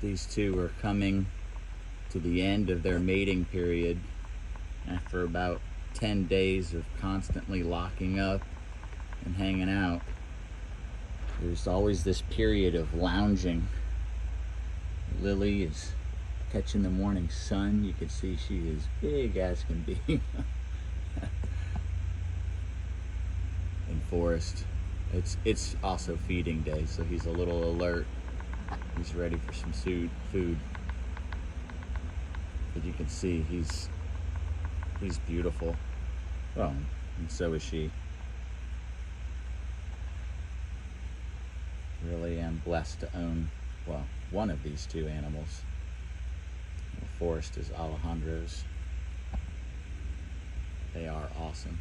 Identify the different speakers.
Speaker 1: These two are coming to the end of their mating period after about 10 days of constantly locking up and hanging out. There's always this period of lounging. Lily is catching the morning sun. You can see she is big as can be. And Forrest, it's also feeding day, so he's a little alert. He's ready for some food. But you can see he's beautiful. Well, and so is she. Really am blessed to own, well, one of these two animals. Forrest is Alejandro's. They are awesome.